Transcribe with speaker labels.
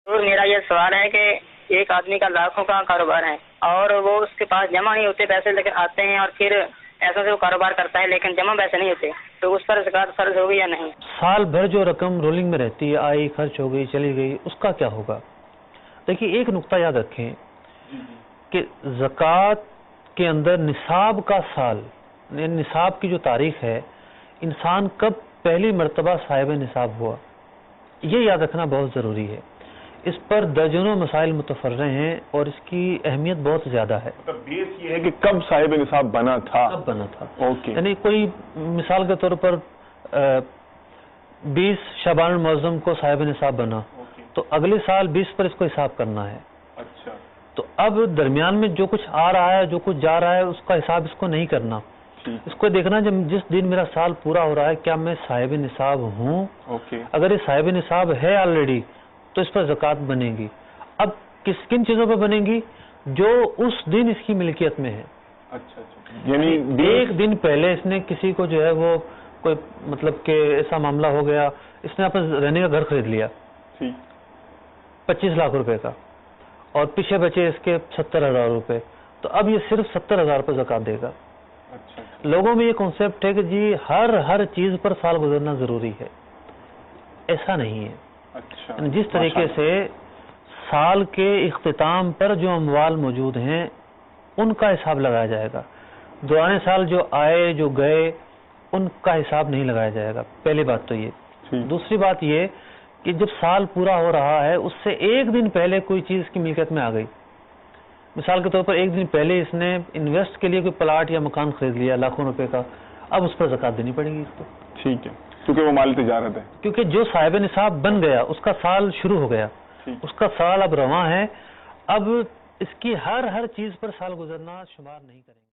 Speaker 1: तो मेरा ये सवाल है कि एक आदमी का लाखों का कारोबार है और वो उसके पास जमा नहीं होते पैसे, लेकर आते हैं और फिर ऐसा से वो कारोबार करता है लेकिन जमा पैसे नहीं होते, तो उस पर ज़कात फर्ज होगी या नहीं?
Speaker 2: साल भर जो रकम रोलिंग में रहती है, आई खर्च हो गई चली गई, उसका क्या होगा? देखिए, एक नुक्ता याद रखें कि ज़कात के अंदर निसाब का साल, निसाब की जो तारीख है, इंसान कब पहली मर्तबा साहिब निसाब हुआ, ये याद रखना बहुत ज़रूरी है। इस पर दर्जनों मसाइल मुतफर्रे हैं और इसकी अहमियत बहुत ज़्यादा है।
Speaker 3: मतलब बेस ये है कि कब साहिब निसाब बना था?
Speaker 2: कब बना था,
Speaker 3: ओके।
Speaker 2: यानी कोई मिसाल के तौर पर 20 शबान मुअज़्ज़म को साहिब निसाब बना, तो अगले साल 20 पर इसको हिसाब करना है।
Speaker 3: अच्छा।
Speaker 2: तो अब दरमियान में जो कुछ आ रहा है, जो कुछ जा रहा है, उसका हिसाब इसको नहीं करना। इसको देखना जब जिस दिन मेरा साल पूरा हो रहा है, क्या मैं साहिब निसाब हूँ?
Speaker 3: ओके।
Speaker 2: अगर ये साहिब निसाब है ऑलरेडी, तो इस पर ज़कात बनेगी। अब किन चीज़ों पर बनेगी? जो उस दिन इसकी मिल्कियत में है।
Speaker 3: अच्छा अच्छा। यानी
Speaker 2: एक दिन पहले इसने किसी को जो है वो कोई मतलब कि ऐसा मामला हो गया, इसने अपना रहने का घर खरीद लिया 25 लाख रुपए का, और पीछे बचे इसके 70,000 रुपए, तो अब ये सिर्फ 70,000 पर ज़कात देगा।
Speaker 3: अच्छा।
Speaker 2: लोगों में ये कॉन्सेप्ट है कि जी हर चीज पर साल गुजरना जरूरी है, ऐसा नहीं है।
Speaker 3: अच्छा।
Speaker 2: जिस तरीके से साल के इख्तिताम पर जो अमवाल मौजूद हैं उनका हिसाब लगाया जाएगा, दौरान साल जो आए जो गए उनका हिसाब नहीं लगाया जाएगा। पहली बात तो ये। दूसरी बात ये कि जब साल पूरा हो रहा है, उससे एक दिन पहले कोई चीज की मिल्कियत में आ गई, मिसाल के तौर पर एक दिन पहले इसने इन्वेस्ट के लिए कोई प्लाट या मकान खरीद लिया लाखों रुपए का, अब उस पर ज़कात देनी पड़ेगी इसको।
Speaker 3: ठीक है, क्योंकि वो माल तिजारत है।
Speaker 2: क्योंकि जो साहिब निसाब बन गया उसका साल शुरू हो गया, उसका साल अब रवां है, अब इसकी हर चीज पर साल गुजरना शुमार नहीं करेंगे।